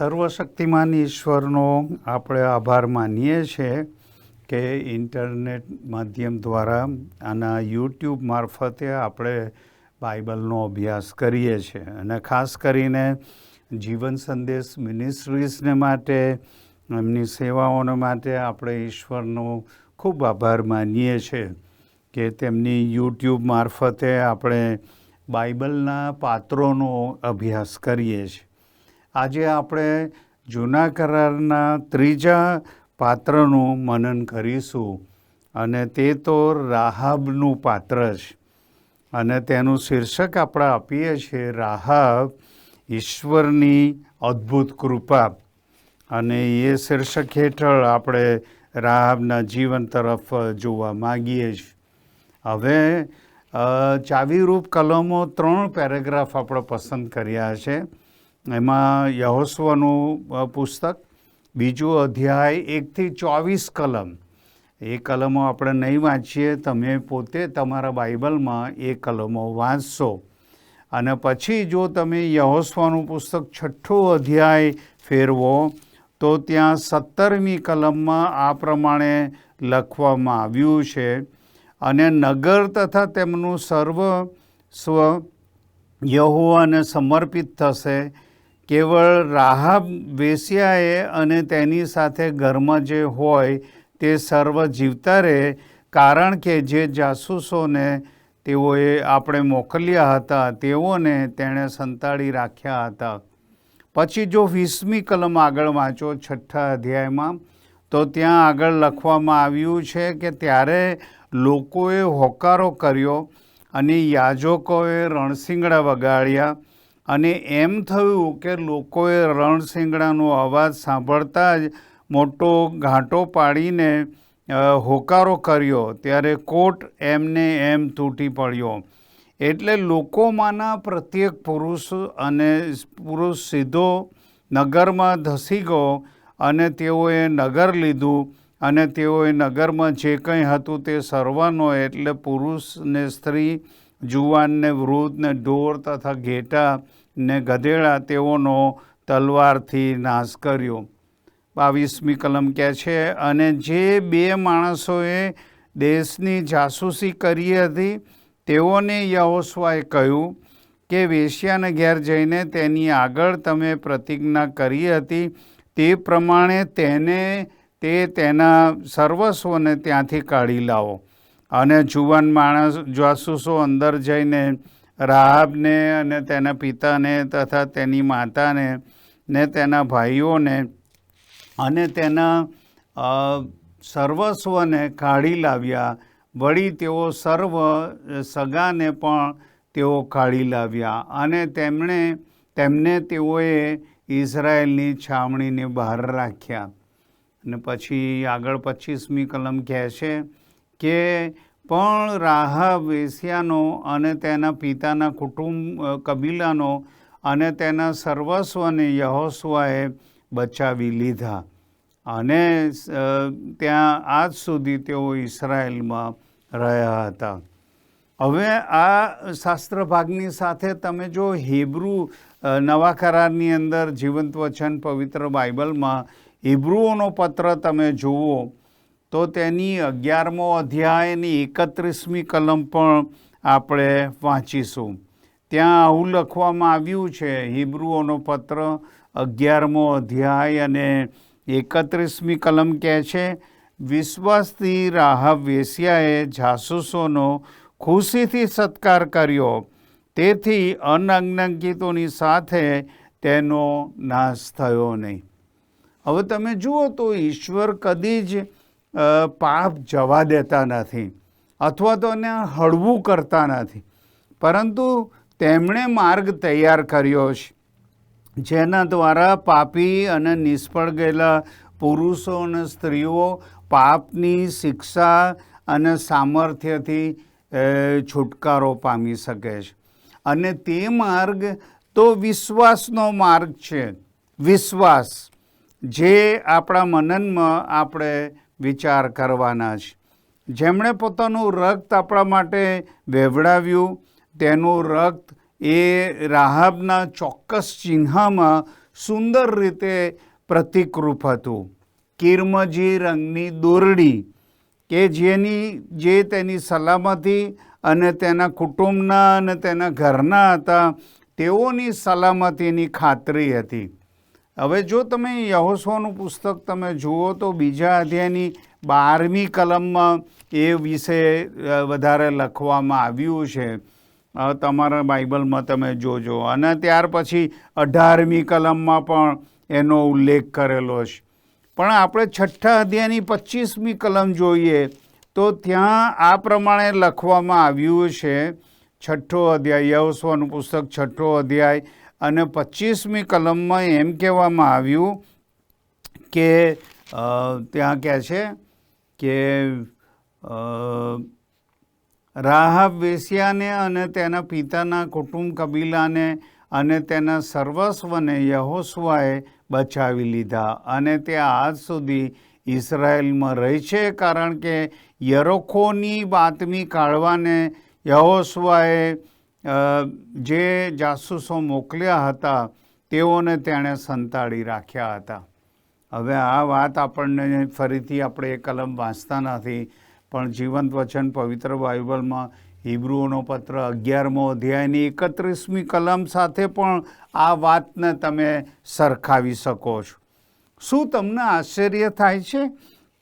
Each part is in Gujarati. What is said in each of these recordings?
સર્વશક્તિમાન ઈશ્વરનો આપણે આભાર માનીએ છીએ કે ઇન્ટરનેટ માધ્યમ દ્વારા આના યુટ્યુબ મારફતે આપણે બાઇબલનો અભ્યાસ કરીએ છીએ અને ખાસ કરીને જીવન સંદેશ મિનિસ્ટ્રીઝને માટે એમની સેવાઓને માટે આપણે ઈશ્વરનો ખૂબ આભાર માનીએ છીએ કે તેમની યુટ્યુબ મારફતે આપણે બાઇબલના પાત્રોનો અભ્યાસ કરીએ છીએ. આજે આપણે જૂના કરારના ત્રીજા પાત્રનું મનન કરીશું અને તે તો રાહાબનું પાત્ર છે અને તેનું શીર્ષક આપણે આપીએ છીએ રાહાબ ઈશ્વરની અદ્ભુત કૃપા. અને એ શીર્ષક હેઠળ આપણે રાહાબના જીવન તરફ જોવા માગીએ છીએ. હવે ચાવીરૂપ કલમો 3 પેરેગ્રાફ આપણે પસંદ કર્યા છે. એમાં યહોશુઆનું પુસ્તક, બીજું અધ્યાય 1 થી 24 કલમ. એ કલમો આપણે નહીં વાંચીએ, તમે પોતે તમારા બાઇબલમાં એ કલમો વાંચશો. અને પછી જો તમે યહોશુઆનું પુસ્તક 6 અધ્યાય ફેરવો તો ત્યાં 17મી કલમમાં આ પ્રમાણે લખવામાં આવ્યું છે, અને નગર તથા તેમનું સર્વસ્વ યહોવાને સમર્પિત થશે. કેવળ રાહાબ વેશ્યાએ અને તેની સાથે ઘરમાં જે હોય તે સર્વ જીવતા રહે, કારણ કે જે જાસૂસોને તેઓએ આપણે મોકલ્યા હતા તેઓને તેણે સંતાડી રાખ્યા હતા. પછી જો 20મી કલમ આગળ વાંચો 6 અધ્યાયમાં, તો ત્યાં આગળ લખવામાં આવ્યું છે કે ત્યારે લોકોએ હોકારો કર્યો અને યાજકોએ રણશીંગડા વગાડ્યા, અને એમ થયું કે લોકોએ રણશીંગડાનો અવાજ સાંભળતા જ મોટો ઘાંટો પાડીને હોકારો કર્યો, ત્યારે કોટ એમને એમ તૂટી પડ્યો. એટલે લોકોમાંના પ્રત્યેક પુરુષ સીધો નગરમાં ધસી ગયો, અને તેઓએ નગર લીધું, અને તેઓએ નગરમાં જે કંઈ હતું તે સર્વનો, એટલે પુરુષ ને સ્ત્રી, જુવાન ને વૃદ્ધ ને ઢોર તથા ઘેટા ને ગધેડા, તેઓનો તલવારથી નાશ કર્યો. 22મી કલમ કહે છે, અને જે 2 માણસોએ દેશની જાસૂસી કરી હતી તેઓને યહોશુઆએ કહ્યું કે વેશ્યાને ઘેર જઈને તેની આગળ તમે પ્રતિજ્ઞા કરી હતી તે પ્રમાણે તેના સર્વસ્વને ત્યાંથી કાઢી લાવો. અને જુવાન માણસ જાસૂસો અંદર જઈને રાહાબને અને તેના પિતાને તથા તેની માતાને ને તેના ભાઈઓને અને તેના સર્વસ્વને કાઢી લાવ્યા. વળી તેઓ સર્વ સગાને પણ તેઓ કાઢી લાવ્યા, અને તેમને તેઓએ ઇઝરાયેલની છાવણીની બહાર રાખ્યા. અને પછી આગળ 25મી કલમ કહે છે કે પણ રાહાબ વેશ્યાનો અને તેના પિતાના કબીલાનો અને તેના સર્વસ્વને યહોશુઆએ બચાવી લીધા, અને ત્યાં આજ સુધી તેઓ ઇઝરાયેલમાં રહ્યા હતા. હવે આ શાસ્ત્ર ભાગની સાથે તમે જો હિબ્રુ નવા કરારની અંદર જીવંત વચન પવિત્ર બાઇબલમાં હિબ્રુઓનો પત્ર તમે જુઓ તો તેની 11મો અધ્યાયની 31મી કલમ પણ આપણે વાંચીશું. ત્યાં આવું લખવામાં આવ્યું છે, હિબ્રુઓનો પત્ર 11મો અધ્યાય અને 31મી કલમ કહે છે, વિશ્વાસથી રાહાબ વેશ્યાએ જાસૂસોનો ખુશીથી સત્કાર કર્યો, તેથી અનજ્ઞાકિતોની સાથે તેનો નાશ થયો નહીં. હવે તમે જુઓ તો ઈશ્વર કદી જ પાપ જવા દેતા નથી અથવા તો એને હળવું કરતા નથી, પરંતુ તેમણે માર્ગ તૈયાર કર્યો છે જેના દ્વારા પાપી અને નિષ્ફળ ગયેલા પુરુષો અને સ્ત્રીઓ પાપની શિક્ષા અને સામર્થ્યથી છુટકારો પામી શકે છે. અને તે માર્ગ તો વિશ્વાસનો માર્ગ છે. વિશ્વાસ જે આપણા મનનમાં આપણે વિચાર કરવાના છે. જેમણે પોતાનું રક્ત આપણા માટે વહેવડાવ્યું, તેનું રક્ત એ રાહાબના ચોક્કસ ચિહ્નમાં સુંદર રીતે પ્રતિકરૂપ હતું. કિરમજી રંગની દોરડી કે જે તેની સલામતી અને તેના કુટુંબના અને તેના ઘરના હતા તેઓની સલામતીની ખાતરી હતી. હવે જો તમે યહોશુઆનું પુસ્તક તમે જુઓ તો 2 અધ્યાયની 12મી કલમમાં એ વિશે વધારે લખવામાં આવ્યું છે. તમારા બાઇબલમાં તમે જોજો. અને ત્યાર પછી 18મી કલમમાં પણ એનો ઉલ્લેખ કરેલો છે. પણ આપણે 6 અધ્યાયની 25મી કલમ જોઈએ તો ત્યાં આ પ્રમાણે લખવામાં આવ્યું છે. 6 અધ્યાય, યહોશુઆનું પુસ્તક 6 અધ્યાય અને 25મી કલમમાં એમ કહેવામાં આવ્યું કે ત્યાં કહે છે કે રાહાબ વેશ્યાને અને તેના પિતાના કુટુંબ કબીલાને અને તેના સર્વસ્વને યહોશુઆએ બચાવી લીધા અને તે આજ સુધી ઇઝરાયેલમાં રહી છે, કારણ કે યરીખોની બાતમી કાઢવાને યહોશુઆએ જે જાસૂસો મોકલ્યા હતા તેઓને તેણે સંતાડી રાખ્યા હતા. હવે આ વાત આપણને ફરીથી આપણે એ કલમ વાંચતા નથી, પણ જીવંત વચન પવિત્ર બાઇબલમાં હિબ્રુઓનો પત્ર 11મો અધ્યાયની 31મી કલમ સાથે પણ આ વાતને તમે સરખાવી શકો છો. શું તમને આશ્ચર્ય થાય છે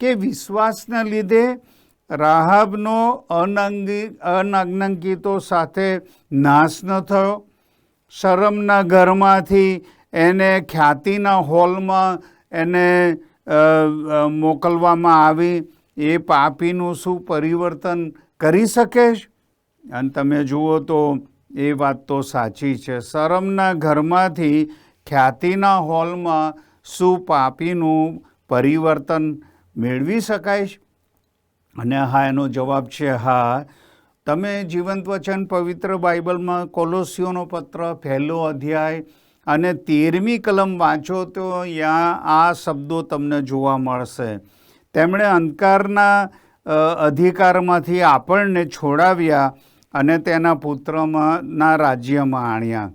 કે વિશ્વાસને લીધે રાહાબનો અનાજ્ઞાંકિતો સાથે નાશ ન થયો? શરમના ઘરમાંથી એને ખ્યાતિના હોલમાં એને મોકલવામાં આવી. એ પાપીનું શું પરિવર્તન કરી શકે? અને તમે જુઓ તો એ વાત તો સાચી છે. શરમના ઘરમાંથી ખ્યાતિના હોલમાં શું પાપીનું પરિવર્તન મેળવી શકાય? અને હા, એનો જવાબ છે હા. તમે જીવંત વચન પવિત્ર બાઇબલમાં કોલોસીઓનો પત્ર 1લો અધ્યાય અને 13મી કલમ વાંચો તો ત્યાં આ શબ્દો તમને જોવા મળશે. તેમણે અંધકારના અધિકારમાંથી આપણને છોડાવ્યા અને તેના પુત્રના રાજ્યમાં આણ્યા.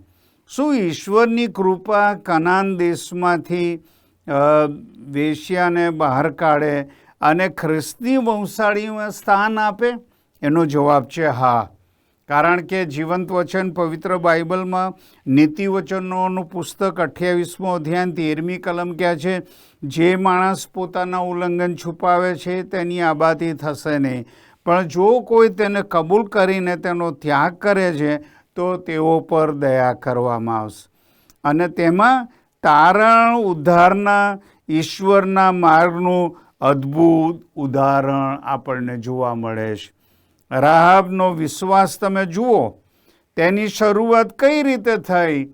શું ઈશ્વરની કૃપા કનાન દેશમાંથી વેશ્યાને બહાર કાઢે અને ખ્રિસ્તી વંશાળીઓને સ્થાન આપે? એનો જવાબ છે હા. કારણ કે જીવંત વચન પવિત્ર બાઇબલમાં નીતિવચનોનું પુસ્તક 28મો અધ્યાય 13મી કલમ કહે છે, જે માણસ પોતાના ઉલ્લંઘન છુપાવે છે તેની આબાદી થશે નહીં, પણ જો કોઈ તેને કબૂલ કરીને તેનો ત્યાગ કરે છે તો તેઓ પર દયા કરવામાં આવશે. અને તેમાં તારણ ઉદ્ધારના ઈશ્વરના માર્ગનું અદ્ભુત ઉદાહરણ આપણને જોવા મળે છે. રાહાબનો વિશ્વાસ તમે જુઓ, તેની શરૂઆત કઈ રીતે થઈ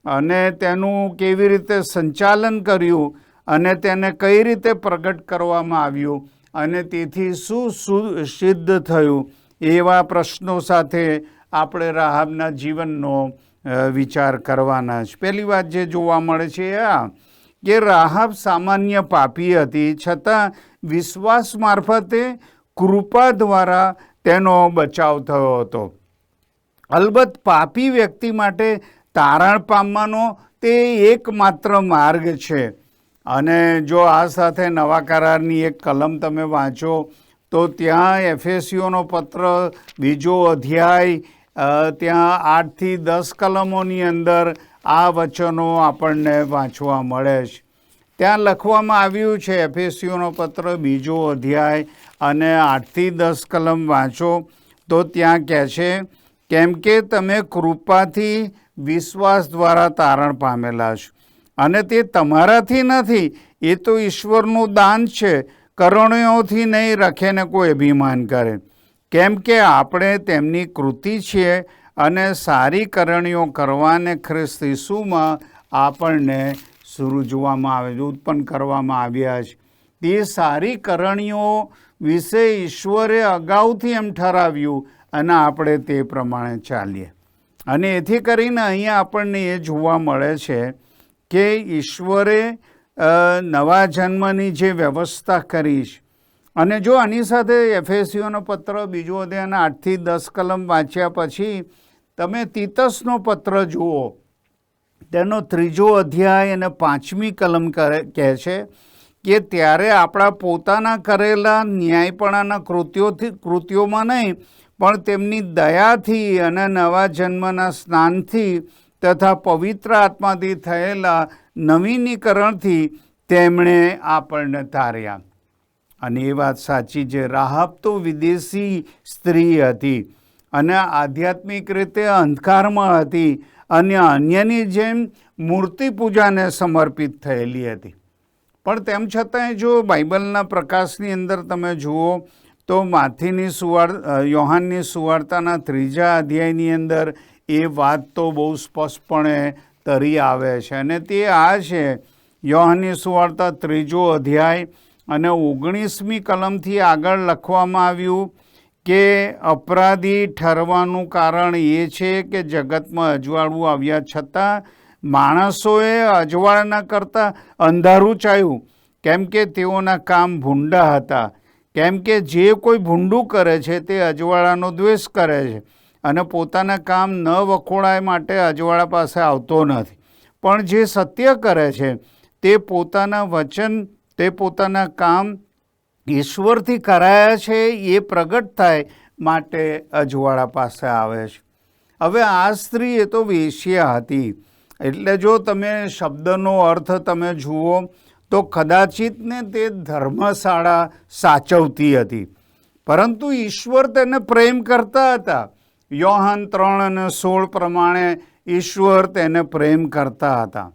અને તેનું કેવી રીતે સંચાલન કર્યું અને તેને કઈ રીતે પ્રગટ કરવામાં આવ્યું અને તેથી શું સિદ્ધ થયું, એવા પ્રશ્નો સાથે આપણે રાહાબના જીવનનો વિચાર કરવાના છે. પહેલી વાત જે જોવા મળે છે આ કે રાહાબ સામાન્ય પાપી હતી, છતાં વિશ્વાસ મારફતે કૃપા દ્વારા તેનો બચાવ થયો હતો. અલબત્ત પાપી વ્યક્તિ માટે તારણ પામવાનો તે એકમાત્ર માર્ગ છે. અને જો આ સાથે નવા કરારની એક કલમ તમે વાંચો તો ત્યાં એફેસીઓનો પત્ર 2જો અધ્યાય ત્યાં 8 થી 10 કલમોની અંદર આ વચનો આપણને વાંચવા મળે છે. ત્યાં લખવામાં આવ્યું છે, એફેસીઓનો પત્ર 2જો અધ્યાય અને 8 થી 10 કલમ વાંચો તો ત્યાં કહે છે, કેમ કે તમે કૃપાથી વિશ્વાસ દ્વારા તારણ પામેલા છો, અને તે તમારાથી નથી, એ તો ઈશ્વરનું દાન છે, કરણીઓથી નહીં, રખેને કોઈ અભિમાન કરે. કેમ કે આપણે તેમની કૃતિ છીએ અને સારી કરણીઓ કરવાને ખ્રિસ્ત ઈસુમાં આપણને સૃજવામાં આવે છે, ઉત્પન્ન કરવામાં આવ્યા છે. તે સારી કરણીઓ વિશે ઈશ્વરે અગાઉથી એમ ઠરાવ્યું અને આપણે તે પ્રમાણે ચાલીએ. અને એથી કરીને અહીંયા આપણને એ જોવા મળે છે કે ઈશ્વરે નવા જન્મની જે વ્યવસ્થા કરી છે. અને જો આની સાથે એફેસીઓનો પત્ર 2જો અધ્યાયના 8 થી 10 કલમ વાંચ્યા પછી તમે તીતસનો પત્ર જુઓ તેનો 3જો અધ્યાય અને 5મી કલમ કહે છે કે ત્યારે આપણા પોતાના કરેલા ન્યાયપણાના કૃત્યોમાં નહીં, પણ તેમની દયાથી અને નવા જન્મના સ્નાનથી તથા પવિત્ર આત્માથી થયેલા નવીનીકરણથી તેમણે આપણને તાર્યા. અને એ વાત સાચી છે. રાહાબ તો વિદેશી સ્ત્રી હતી અને આધ્યાત્મિક રીતે અંધકારમાં હતી અને અન્યની જેમ મૂર્તિ પૂજાને સમર્પિત થયેલી હતી. પણ તેમ છતાંય જો બાઇબલના પ્રકાશની અંદર તમે જુઓ તો યોહાનની સુવાર્તાના 3જા અધ્યાયની અંદર એ વાત તો બહુ સ્પષ્ટપણે તરી આવે છે, અને તે આ છે. યોહાનની સુવાર્તા 3જો અધ્યાય અને 19મી કલમથી આગળ લખવામાં આવ્યું કે અપરાધી ઠરવાનું કારણ એ છે કે જગતમાં અજવાળું આવ્યા છતાં માણસોએ અજવાળના કરતાં અંધારું ચાહ્યું, કેમ કે તેઓના કામ ભૂંડા હતા. કેમ કે જે કોઈ ભૂંડું કરે છે તે અજવાળાનો દ્વેષ કરે છે અને પોતાના કામ ન વખોડાય માટે અજવાળા પાસે આવતો નથી. પણ જે સત્ય કરે છે તે પોતાના કામ ઈશ્વરથી કરાયા છે એ પ્રગટ થાય માટે અજવાળા પાસે આવે છે. હવે આ સ્ત્રી એ તો વેશ્યા હતી, એટલે જો તમે શબ્દનો અર્થ તમે જુઓ તો કદાચિત ને તે ધર્મશાળા સાચવતી હતી, પરંતુ ઈશ્વર તેને પ્રેમ કરતા હતા. યોહાન 3:16 પ્રમાણે ઈશ્વર તેને પ્રેમ કરતા હતા.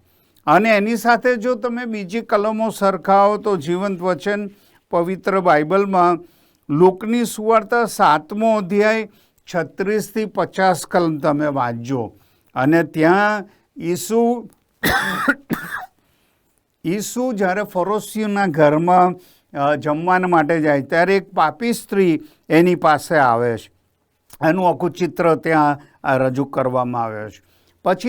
અને એની સાથે જો તમે બીજી કલમો સરખાવો તો જીવંત વચન પવિત્ર બાઇબલમાં લુકની સુવાર્તા 7મો અધ્યાય 36થી 50 કલમ તમે વાંચજો, અને ત્યાં ઈસુ જ્યારે ફરોશીઓના ઘરમાં જમવાના માટે જાય ત્યારે એક પાપી સ્ત્રી એની પાસે આવે છે. એનું આખું ચિત્ર ત્યાં રજૂ કરવામાં આવે છે.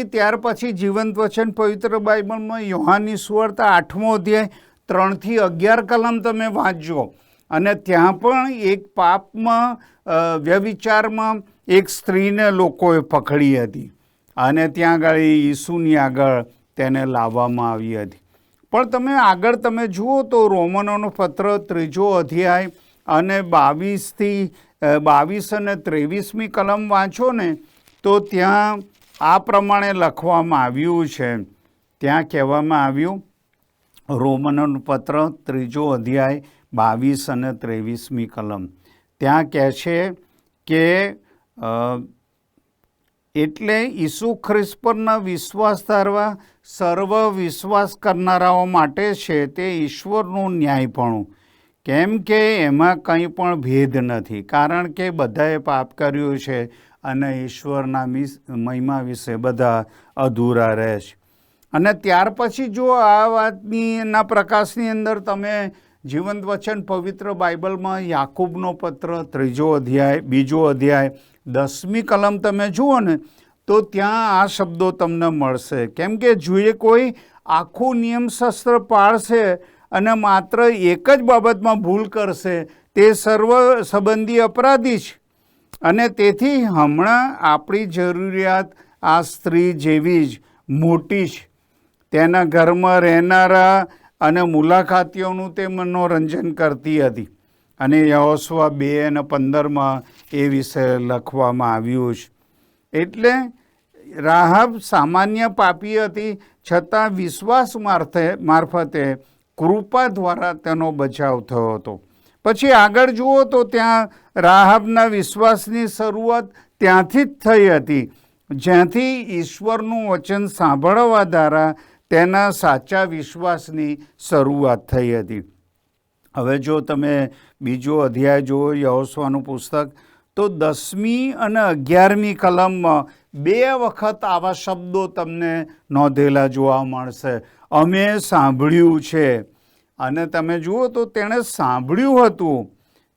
ત્યાર પછી જીવંત વચન પવિત્ર બાઇબલમાં યોહાનની સુવાર્તા 8મો અધ્યાય 3થી 11 કલમ તમે વાંચજો, અને ત્યાં પણ એક પાપમાં વ્યભિચારમાં એક સ્ત્રીને લોકોએ પકડી હતી અને ત્યાં આગળ ઈસુની આગળ તેને લાવવામાં આવી હતી. પણ તમે આગળ તમે જુઓ તો રોમનોનો પત્ર 3જો અધ્યાય અને 22 અને 23મી કલમ વાંચો ને તો ત્યાં આ પ્રમાણે લખવામાં આવ્યું છે. ત્યાં કહેવામાં આવ્યું, રોમનોનો પત્ર 3જો અધ્યાય 22 અને 23મી કલમ, ત્યાં કહે છે કે એટલે ઈસુ ખ્રિસ્ત પરના વિશ્વાસ ધારવા સર્વ વિશ્વાસ કરનારાઓ માટે છે તે ઈશ્વરનું ન્યાયપણું, કેમ કે એમાં કંઈ પણ ભેદ નથી, કારણ કે બધાએ પાપ કર્યું છે અને ઈશ્વરના મહિમા વિશે બધા અધૂરા રહે છે. અને ત્યાર પછી જો આ વાતના પ્રકાશની અંદર તમે જીવંત વચન પવિત્ર બાઇબલમાં યાકૂબનો પત્ર 3જો અધ્યાય 2જો અધ્યાય 10મી કલમ તમે જુઓ ને તો ત્યાં આ શબ્દો તમને મળશે. કેમ કે જે કોઈ આખું નિયમશાસ્ત્ર પાળશે અને માત્ર એક જ બાબતમાં ભૂલ કરશે તે સર્વ સંબંધી અપરાધી છે. અને તેથી હમણાં આપણી જરૂરિયાત આ સ્ત્રી જેવી જ મોટી છે. તેના ઘરમાં રહેનારા અને મુલાકાતીઓનું તે મનોરંજન કરતી હતી. અને યહોશુઆ 2 અને 15માં એ વિશે લખવામાં આવ્યું છે. એટલે રાહાબ સામાન્ય પાપી હતી, છતાં વિશ્વાસ મારફતે કૃપા દ્વારા તેનો બચાવ થયો હતો. પછી આગળ જુઓ તો ત્યાં રાહાબના વિશ્વાસની શરૂઆત ત્યાંથી જ થઈ હતી, જ્યાંથી ઈશ્વરનું વચન સાંભળવા દ્વારા તેના સાચા વિશ્વાસની શરૂઆત થઈ હતી. હવે જો તમે બીજો અધ્યાય જુઓ યહોશુઆનું પુસ્તક તો 10મી અને 11મી કલમમાં 2 વખત આવા શબ્દો તમને નોંધેલા જોવા મળશે, અમે સાંભળ્યું છે. અને તમે જુઓ તો તેણે સાંભળ્યું હતું,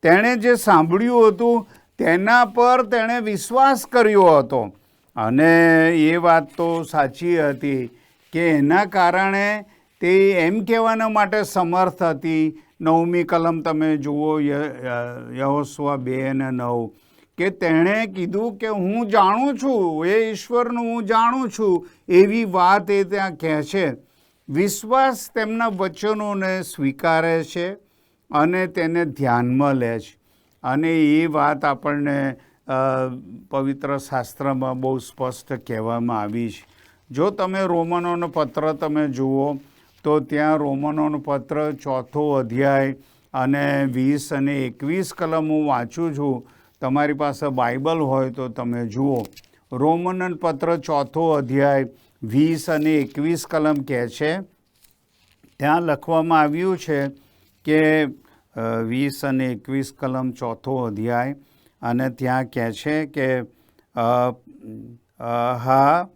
તેણે જે સાંભળ્યું હતું તેના પર તેણે વિશ્વાસ કર્યો હતો. અને એ વાત તો સાચી હતી કે એના કારણે તે એમ કહેવાના માટે સમર્થ હતી, 9મી કલમ તમે જુઓ યહોશુઆ 2 અને 9, કે તેણે કીધું કે હું જાણું છું, એ ઈશ્વરનું હું જાણું છું, એવી વાત એ ત્યાં કહે છે. વિશ્વાસ તેમના વચનોને સ્વીકારે છે અને તેને ધ્યાનમાં લે છે. અને એ વાત આપણને પવિત્ર શાસ્ત્રમાં બહુ સ્પષ્ટ કહેવામાં આવી છે. જો તમે રોમનોનો પત્ર તમે જુઓ તો ત્યાં રોમનોનો પત્ર 4થો અધ્યાય અને 20 અને 21 કલમ હું વાંચું છું. તમારી પાસે બાઇબલ હોય તો તમે જુઓ. રોમન પત્ર 4થો અધ્યાય 20 અને 21 કલમ કહે છે, ત્યાં લખવામાં આવ્યું છે કે 20 અને 21 કલમ 4થો અધ્યાય, અને ત્યાં કહે છે કે હા,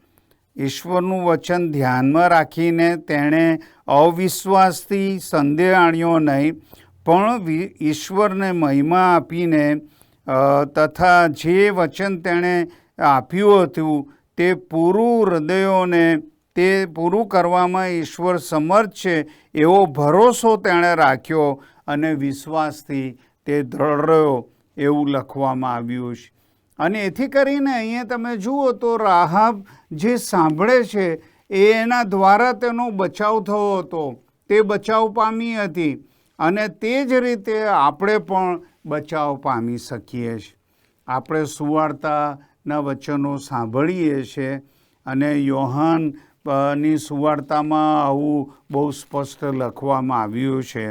ઈશ્વરનું વચન ધ્યાનમાં રાખીને તેણે અવિશ્વાસથી સંદેહ આણ્યો નહીં, પણ ઈશ્વરને મહિમા આપીને તથા જે વચન તેણે આપ્યું હતું તે પૂરું હૃદયોને તે પૂરું કરવામાં ઈશ્વર સમર્થ છે એવો ભરોસો તેણે રાખ્યો અને વિશ્વાસથી તે દ્રઢ રહ્યો, એવું લખવામાં આવ્યું છે. અને એથી કરીને અહીંયા તમે જુઓ તો રાહાબ જે સાંભળે છે એના દ્વારા તેનો બચાવ થયો હતો, તે બચાવ પામી હતી. અને તે જ રીતે આપણે પણ બચાવ પામી શકીએ છીએ. આપણે સુવાર્તાના વચનો સાંભળીએ છીએ અને યોહાનની સુવાર્તામાં આવું બહુ સ્પષ્ટ લખવામાં આવ્યું છે.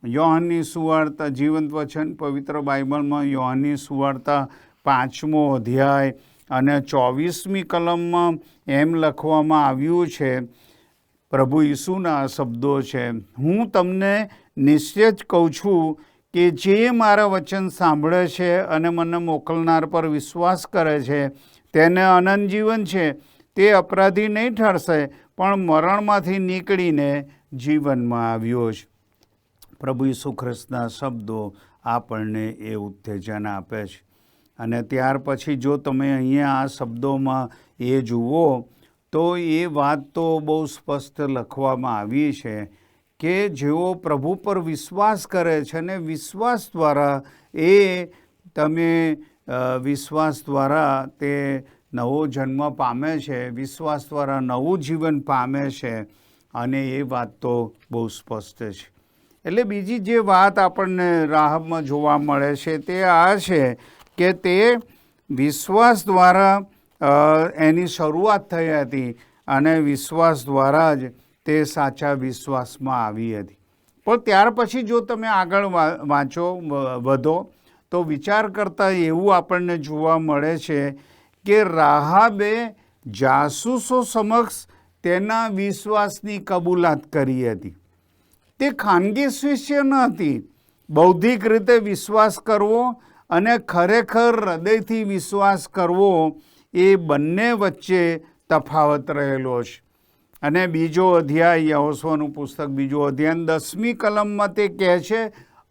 યોહાનની સુવાર્તા, જીવંત વચન પવિત્ર બાઇબલમાં યોહાનની સુવાર્તા 5મો અધ્યાય અને 24મી કલમમાં એમ લખવામાં આવ્યું છે, પ્રભુ ઈસુના શબ્દો છે, હું તમને નિશ્ચય જ કહું છું કે જે મારા વચન સાંભળે છે અને મને મોકલનાર પર વિશ્વાસ કરે છે તેને અનંત જીવન છે. તે અપરાધી નહીં ઠરશે, પણ મરણમાંથી નીકળીને જીવનમાં આવ્યો છે. પ્રભુ ઈસુ ખ્રિસ્તના શબ્દો આપણને એ ઉત્તેજન આપે છે. અને ત્યાર પછી જો તમે અહીંયા આ શબ્દોમાં એ જુઓ તો એ વાત તો બહુ સ્પષ્ટ લખવામાં આવી છે કે જેઓ પ્રભુ પર વિશ્વાસ કરે છે અને વિશ્વાસ દ્વારા વિશ્વાસ દ્વારા તે નવો જન્મ પામે છે, વિશ્વાસ દ્વારા નવું જીવન પામે છે. અને એ વાત તો બહુ સ્પષ્ટ છે. એટલે બીજી જે વાત આપણને રાહાબમાં જોવા મળે છે તે આ છે કે તે વિશ્વાસ દ્વારા એની શરૂઆત થઈ હતી અને વિશ્વાસ દ્વારા જ તે સાચા વિશ્વાસમાં આવી હતી. પણ ત્યાર પછી જો તમે આગળ વાંચો, વધો, તો વિચાર કરતાં એવું આપણને જોવા મળે છે કે રાહાબે જાસૂસો સમક્ષ તેના વિશ્વાસની કબૂલાત કરી હતી. તે ખાનગી શિષ્ય ન હતી. બૌદ્ધિક રીતે વિશ્વાસ કરવો અને ખરેખર હૃદયથી વિશ્વાસ કરવો એ બંને વચ્ચે તફાવત રહેલો છે. અને બીજો અધ્યાય, યહોશુઆનું પુસ્તક 2 અધ્યાય 10મી કલમમાં તે કહે છે,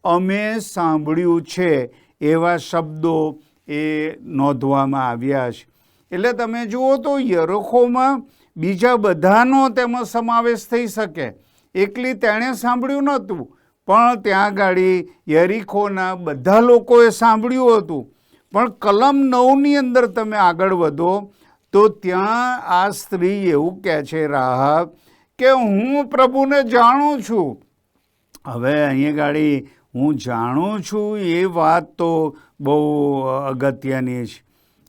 અમે સાંભળ્યું છે, એવા શબ્દો એ નોંધવામાં આવ્યા છે. એટલે તમે જુઓ તો યરીખોમાં બીજા બધાનો તેમાં સમાવેશ થઈ શકે. એકલી તેણે સાંભળ્યું નહોતું, પણ ત્યાં ગાડી યરીખોના બધા લોકોએ સાંભળ્યું હતું. પણ કલમ 9ની અંદર તમે આગળ વધો તો ત્યાં આ સ્ત્રી એવું કહે છે, રાહાબ, કે હું પ્રભુને જાણું છું. હવે અહીંયા ગાડી હું જાણું છું એ વાત તો બહુ અગત્યની છે.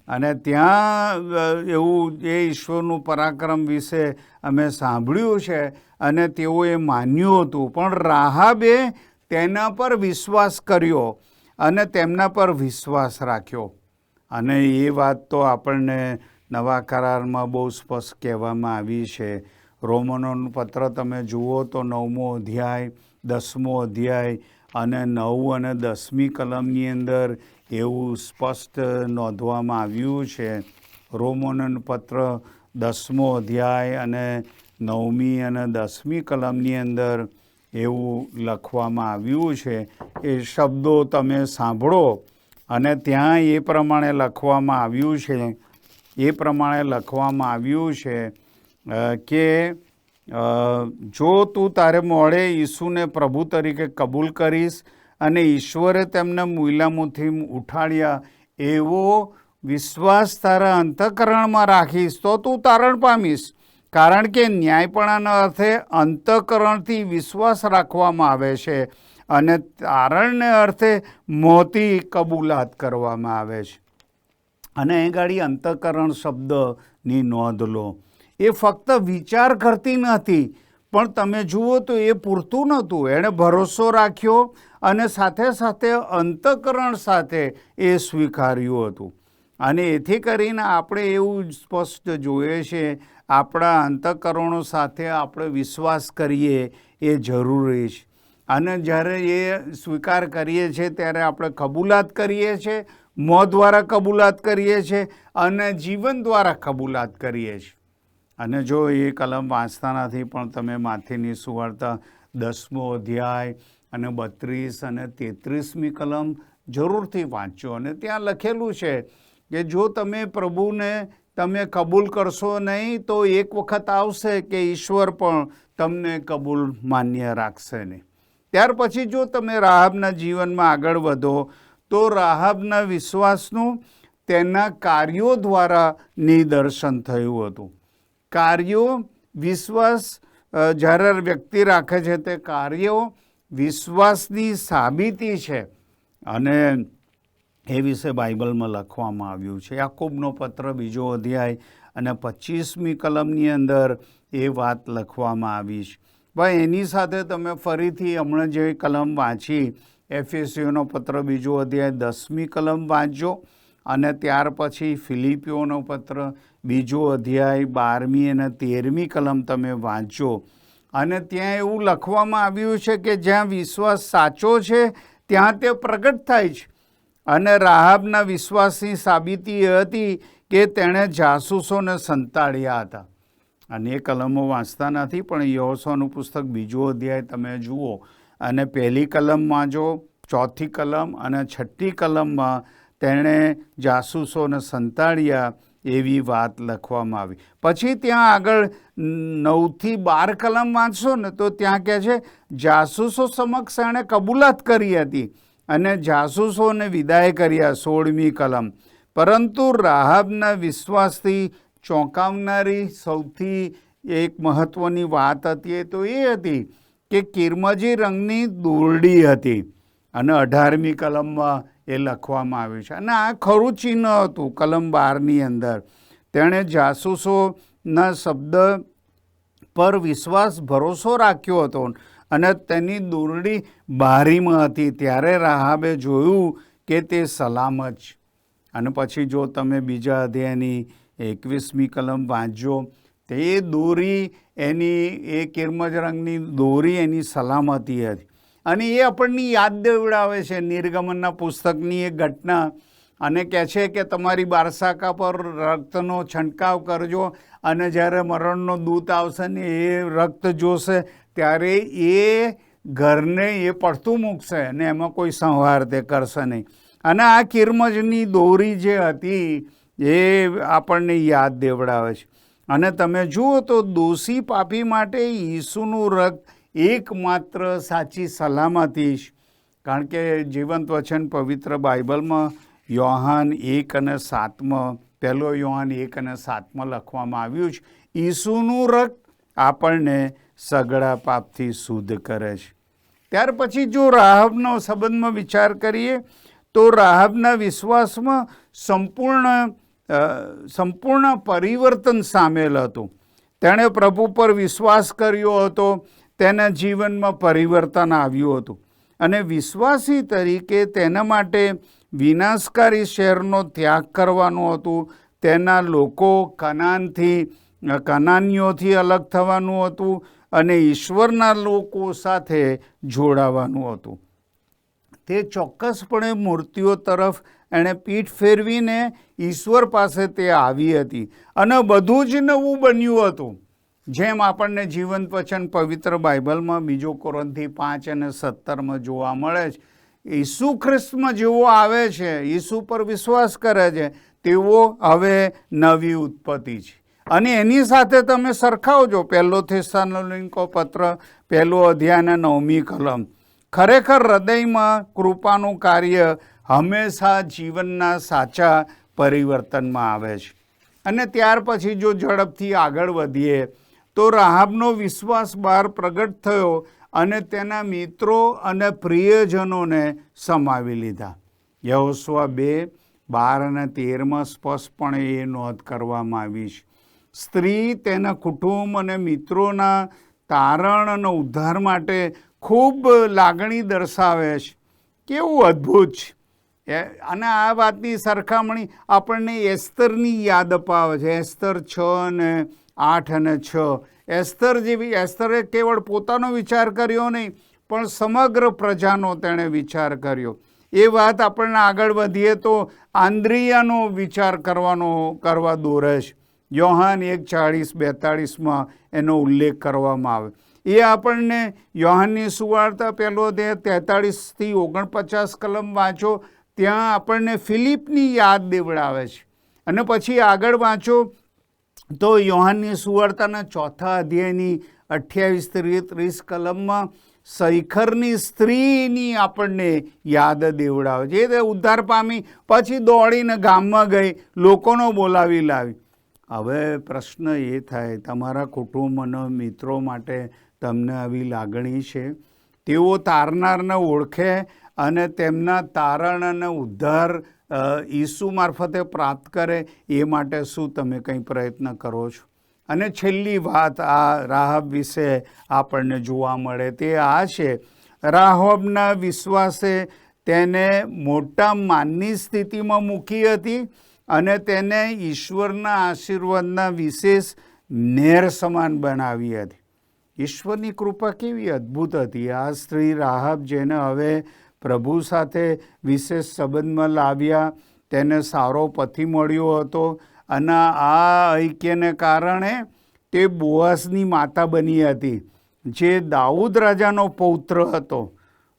અને ત્યાં એવું એ ઈશ્વરનું પરાક્રમ વિશે અમે સાંભળ્યું છે અને તેઓએ માન્યું હતું. પણ રાહાબે તેના પર વિશ્વાસ કર્યો અને તેમના પર વિશ્વાસ રાખ્યો. અને એ વાત તો આપણને નવા કરારમાં બહુ સ્પષ્ટ કહેવામાં આવી છે. રોમનોનું પત્ર તમે જુઓ તો 9મો અધ્યાય, 10મો અધ્યાય અને 9 અને 10મી કલમની અંદર એવું સ્પષ્ટ નોંધવામાં આવ્યું છે. રોમનોનું પત્ર 10મો અધ્યાય અને 9મી અને 10મી કલમની અંદર એવું લખવામાં આવ્યું છે. એ શબ્દો તમે સાંભળો અને ત્યાં એ પ્રમાણે લખવામાં આવ્યું છે, કે જો તું તારે મોડે ઈસુને પ્રભુ તરીકે કબૂલ કરીશ અને ઈશ્વરે તેમને મૂલામાંથી ઉઠાડ્યા એવો વિશ્વાસ તારા અંતઃકરણમાં રાખીશ તો તું તારણ પામીશ. કારણ કે ન્યાયપણાના અર્થે અંતઃકરણથી વિશ્વાસ રાખવામાં આવે છે અને તારણને અર્થે મોટી કબૂલાત કરવામાં આવે છે. અને એ ગાડી અંતઃકરણ શબ્દની નોંધ લો. એ ફક્ત વિચાર કરતી નથી, પણ તમે જુઓ તો એ પૂરતું નહોતું. એણે ભરોસો રાખ્યો અને સાથે સાથે અંતઃકરણ સાથે એ સ્વીકાર્યું હતું. અને એથી કરીને આપણે એવું સ્પષ્ટ જોઈએ છે, આપણા અંતઃકરણો સાથે આપણે વિશ્વાસ કરીએ એ જરૂરી છે. અને જ્યારે એ સ્વીકાર કરીએ છીએ ત્યારે આપણે કબૂલાત કરીએ છીએ, મોં દ્વારા કબૂલાત કરીએ છીએ અને જીવન દ્વારા કબૂલાત કરીએ છીએ. અને જો એ કલમ વાંચતા નથી પણ તમે માથેની સુવાર્તા 10મો અધ્યાય અને 32 અને 33મી કલમ જરૂરથી વાંચો. અને ત્યાં લખેલું છે કે જો તમે પ્રભુને તમે કબૂલ કરશો નહીં તો એક વખત આવશે કે ઈશ્વર પણ તમને કબૂલ માન્ય રાખશે નહીં. ત્યાર પછી જો તમે રાહાબના જીવનમાં આગળ વધો તો રાહાબના વિશ્વાસનું તેના કાર્યો દ્વારા નિદર્શન થયું હતું. કાર્યો વિશ્વાસ જ્યારે વ્યક્તિ રાખે છે તે કાર્યો વિશ્વાસની સાબિતી છે. અને એ વિશે બાઇબલમાં લખવામાં આવ્યું છે. યાકોબનો પત્ર 2 અધ્યાય અને 25મી કલમની અંદર એ વાત લખવામાં આવી છે. ભાઈ એની સાથે તમે ફરીથી હમણાં જે કલમ વાંચી એફેસીઓનો પત્ર 2 અધ્યાય 10મી કલમ વાંચજો અને ત્યાર પછી ફિલિપીઓનો પત્ર 2 અધ્યાય 12મી અને 13મી કલમ તમે વાંચો. અને ત્યાં એવું લખવામાં આવ્યું છે કે જ્યાં વિશ્વાસ સાચો છે ત્યાં તે પ્રગટ થાય છે. અને રાહાબના વિશ્વાસની સાબિતી એ હતી કે તેણે જાસૂસોને સંતાડ્યા હતા. અને એ કલમો વાંચતા નથી પણ યહોશુઆનું પુસ્તક 2 અધ્યાય તમે જુઓ અને 1લી કલમમાં જો 4થી કલમ અને 6ઠ્ઠી કલમમાં તેણે જાસૂસોને સંતાડ્યા એવી વાત લખવામાં આવી. પછી ત્યાં આગળ 9થી 12 કલમ વાંચશો ને તો ત્યાં કહે છે જાસૂસો સમક્ષ એણે કબૂલાત કરી હતી અને જાસૂસોને વિદાય કર્યા. 16મી કલમ. પરંતુ રાહાબના વિશ્વાસથી ચોંકાવનારી સૌથી એક મહત્ત્વની વાત હતી તો એ હતી કે કિરમજી રંગની દોરડી હતી. અને 18મી કલમમાં એ લખવામાં આવ્યું છે. અને આ ખરું ચિહ્ન હતું કલમ 12ની અંદર. તેણે જાસૂસોના શબ્દ પર વિશ્વાસ ભરોસો રાખ્યો હતો અને તેની દોરડી બારીમાં હતી. ત્યારે રાહાબે જોયું કે તે સલામત છે. અને પછી જો તમે 2 અધ્યાયની 21મી કલમ વાંચજો તે દોરી એની એ કિરમજ રંગની દોરી એની સલામતી હતી. અને એ આપણને યાદ દેવડાવે છે નિર્ગમનના પુસ્તકની એક ઘટના. અને કહે છે કે તમારી બારસાકા પર રક્તનો છંટકાવ કરજો અને જ્યારે મરણનો દૂત આવશે ને એ રક્ત જોશે ત્યારે એ ઘરને એ પડતું મૂકશે અને એમાં કોઈ સંહાર તે કરશે નહીં. અને આ કિરમજની દોરી જે હતી એ આપણને યાદ દેવડાવે છે. અને તમે જુઓ તો દોષી પાપી માટે ઈસુનું રક્ત એકમાત્ર સાચી સલામતી છે. કારણ કે જીવંત વચન પવિત્ર બાઇબલમાં યોહાન 1 અને 7માં 1 યોહાન 1 અને 7માં લખવામાં આવ્યું છે ઈસુનું રક્ત આપણને સગળા પાપથી શુદ્ધ કરે છે. ત્યાર પછી જો રાહાબનો સંબંધમાં વિચાર કરીએ તો રાહાબના વિશ્વાસમાં સંપૂર્ણ પરિવર્તન સામેલ હતું. તેણે પ્રભુ પર વિશ્વાસ કર્યો હતો, તેના જીવનમાં પરિવર્તન આવ્યું હતું અને વિશ્વાસી તરીકે તેના માટે વિનાશકારી શહેરનો ત્યાગ કરવાનો હતું. તેના લોકો કનાનીઓથી અલગ થવાનું હતું અને ઈશ્વરના લોકો સાથે જોડાવાનું હતું. તે ચોક્કસપણે મૂર્તિઓ તરફ એણે પીઠ ફેરવીને ઈશ્વર પાસે તે આવી હતી અને બધું જ નવું બન્યું હતું. જેમ આપણને જીવંત વચન પવિત્ર બાઇબલમાં 2 કોરિન્થી 5 અને 17માં જોવા મળે છે. ઈસુ ખ્રિસ્તમાં જેવો આવે છે, ઈસુ પર વિશ્વાસ કરે છે, તેવો હવે નવી ઉત્પત્તિ છે. અને એની સાથે તમે સરખાવજો 1 થેસ્સલોનિકો પત્ર 1 અધ્યાય અને 9મી કલમ. ખરેખર હૃદયમાં કૃપાનું કાર્ય હંમેશા જીવનના સાચા પરિવર્તનમાં આવે છે. અને ત્યાર પછી જો ઝડપથી આગળ વધીએ તો રાહાબનો વિશ્વાસ બહાર પ્રગટ થયો અને તેના મિત્રો અને પ્રિયજનોને સમાવી લીધા. યહોશુઆ 2:12 અને 13 સ્પષ્ટપણે એ નોંધ કરવામાં આવી છે. સ્ત્રી તેના કુટુંબ અને મિત્રોના તારણ અને ઉદ્ધાર માટે ખૂબ લાગણી દર્શાવે છે. કેવું અદ્ભુત છે! અને આ વાતની સરખામણી આપણને એસ્તરની યાદ અપાવે છે. એસ્તર 6:8 અને 6. એસ્તર જેવી, એસ્તરે કેવળ પોતાનો વિચાર કર્યો નહીં, પણ સમગ્ર પ્રજાનો તેણે વિચાર કર્યો. એ વાત આપણને આગળ વધીએ તો આંદ્રિયાનો વિચાર કરવા દોરે છે. યોહાન 1:40-42 એનો ઉલ્લેખ કરવામાં આવે. એ આપણને યોહાનની સુવાર્તા 1:43-49 કલમ વાંચો, ત્યાં આપણને ફિલિપની યાદ દેવડાવે છે. અને પછી આગળ વાંચો તો યોહાનની સુવાર્તાના 4 અધ્યાયની 28-30 કલમમાં સૈખરની સ્ત્રીની આપણને યાદ દેવડાવે છે. એ ઉદ્ધાર પામી પછી દોડીને ગામમાં ગઈ, લોકોનો બોલાવી લાવી. હવે પ્રશ્ન એ થાય, તમારા કુટુંબ અને મિત્રો માટે તમને આવી લાગણી છે? તેઓ તારનારને ઓળખે અને તેમના તારણ અને ઉદ્ધાર ઈસુ મારફતે પ્રાપ્ત કરે, એ માટે શું તમે કંઈ પ્રયત્ન કરો છો? અને છેલ્લી વાત આ રાહાબ વિશે આપણને જોવા મળે તે આ છે, રાહાબના વિશ્વાસે તેને મોટા માનની સ્થિતિમાં મૂકી હતી અને તેને ઈશ્વરના આશીર્વાદના વિશેષ નેર સમાન બનાવી હતી. ઈશ્વરની કૃપા કેવી અદ્ભુત હતી! આ સ્ત્રી રાહાબ, જેને હવે પ્રભુ સાથે વિશેષ સંબંધમાં લાવ્યા, તેને સારો પતિ મળ્યો હતો અને આ ઐક્યને કારણે તે બોઆઝની માતા બની હતી, જે દાઉદ રાજાનો પૌત્ર હતો.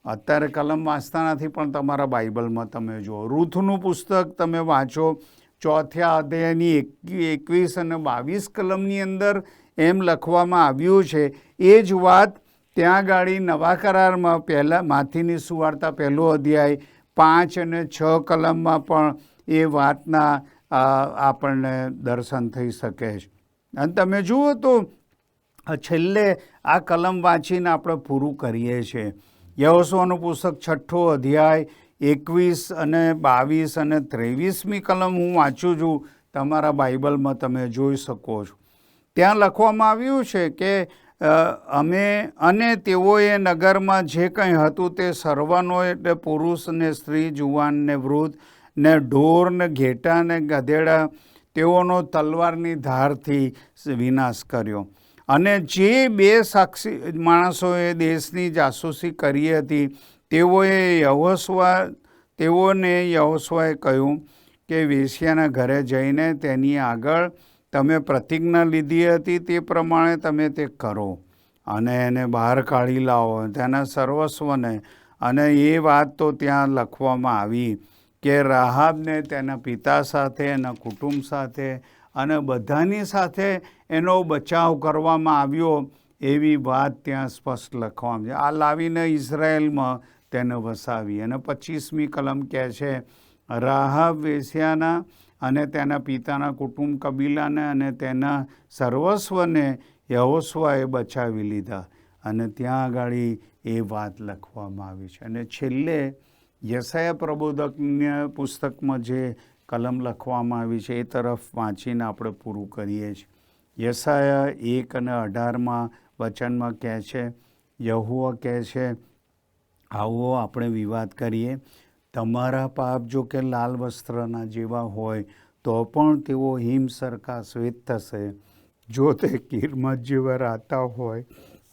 અત્યારે કલમ વાંચતા નથી, પણ તમારા બાઇબલમાં તમે જુઓ, રૂથનું પુસ્તક તમે વાંચો, 4 અધ્યાયની 21 અને 22 કલમની અંદર એમ લખવામાં આવ્યું છે. એ જ વાત ત્યાં ગાડી નવા કરારમાં માથીની સુવાર્તા 1 અધ્યાય 5 અને 6 કલમમાં પણ એ વાતના આપણને દર્શન થઈ શકે છે. અને તમે જુઓ તો છેલ્લે આ કલમ વાંચીને આપણે પૂરું કરીએ છીએ. યહોશુઆનું પુસ્તક 6 અધ્યાય 21 અને 22 અને 23મી કલમ હું વાંચું છું, તમારા બાઇબલમાં તમે જોઈ શકો છો. ત્યાં લખવામાં આવ્યું છે કે અને તેઓએ નગરમાં જે કંઈ હતું તે સર્વનો, એટલે પુરુષ ને સ્ત્રી, જુવાન ને વૃદ્ધ ને ઢોર ને ઘેટા ને ગધેડા, તેઓનો તલવારની ધારથી વિનાશ કર્યો. અને જે 2 સાક્ષી માણસોએ દેશની જાસૂસી કરી હતી, તેઓને યહોશુઆએ કહ્યું કે વેશ્યાના ઘરે જઈને તેની આગળ તમે પ્રતિજ્ઞા લીધી હતી તે પ્રમાણે તમે તે કરો અને એને બહાર કાઢી લાવો, તેના સર્વસ્વને. અને એ વાત તો ત્યાં લખવામાં આવી કે રાહાબને તેના પિતા સાથે, એના કુટુંબ સાથે અને બધાની સાથે એનો બચાવ કરવામાં આવ્યો, એવી વાત ત્યાં સ્પષ્ટ લખવામાં છે. આ લાવીને ઇઝરાયલમાં તેને વસાવી. અને 25મી કલમ કહે છે, રાહાબ વેશ્યાના અને તેના પિતાના કુટુંબ કબીલાને અને તેના સર્વસ્વને યહોશુઆએ બચાવી લીધા. અને ત્યાં આગળ એ વાત લખવામાં આવી છે. અને છેલ્લે યશાયા પ્રબોધકના પુસ્તકમાં જે કલમ લખવામાં આવી છે એ તરફ વાંચીને આપણે પૂરું કરીએ છીએ. યશાયા 1 અને 18માં વચનમાં કહે છે, યહોવા કહે છે, આવો આપણે વિવાદ કરીએ. તમારા પાપ જો કે લાલ વસ્ત્રના જેવા હોય તો પણ તેઓ હિમ સરખા શ્વેત થશે. જો તે કિરમત જેવા રાતા હોય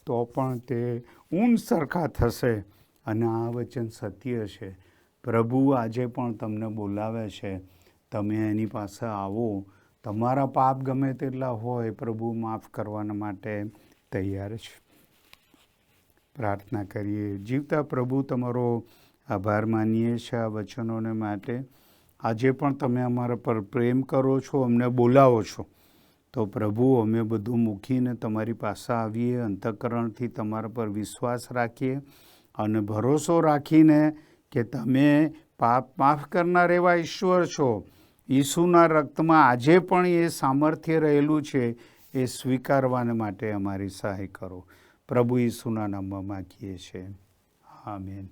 તો પણ તે ઊન સરખા થશે. અને આ વચન સત્ય છે. પ્રભુ આજે પણ તમને બોલાવે છે, તમે એની પાસે આવો. તમારા પાપ ગમે તેટલા હોય, પ્રભુ માફ કરવાના માટે તૈયાર છે. પ્રાર્થના કરીએ. જીવતા પ્રભુ, તમારો આભાર માનીએ છીએ આ વચનોને માટે. આજે પણ તમે અમારા પર પ્રેમ કરો છો, અમને બોલાવો છો. તો પ્રભુ, અમે બધું મૂકીને તમારી પાસે આવીએ, અંતઃકરણથી તમારા પર વિશ્વાસ રાખીએ અને ભરોસો રાખીને કે તમે પાપ માફ કરનાર એવા ઈશ્વર છો. ઈસુના રક્તમાં આજે પણ એ સામર્થ્ય રહેલું છે, એ સ્વીકારવાને માટે અમારી સહાય કરો. પ્રભુ ઈસુના નામમાં માગીએ છીએ. આમેન.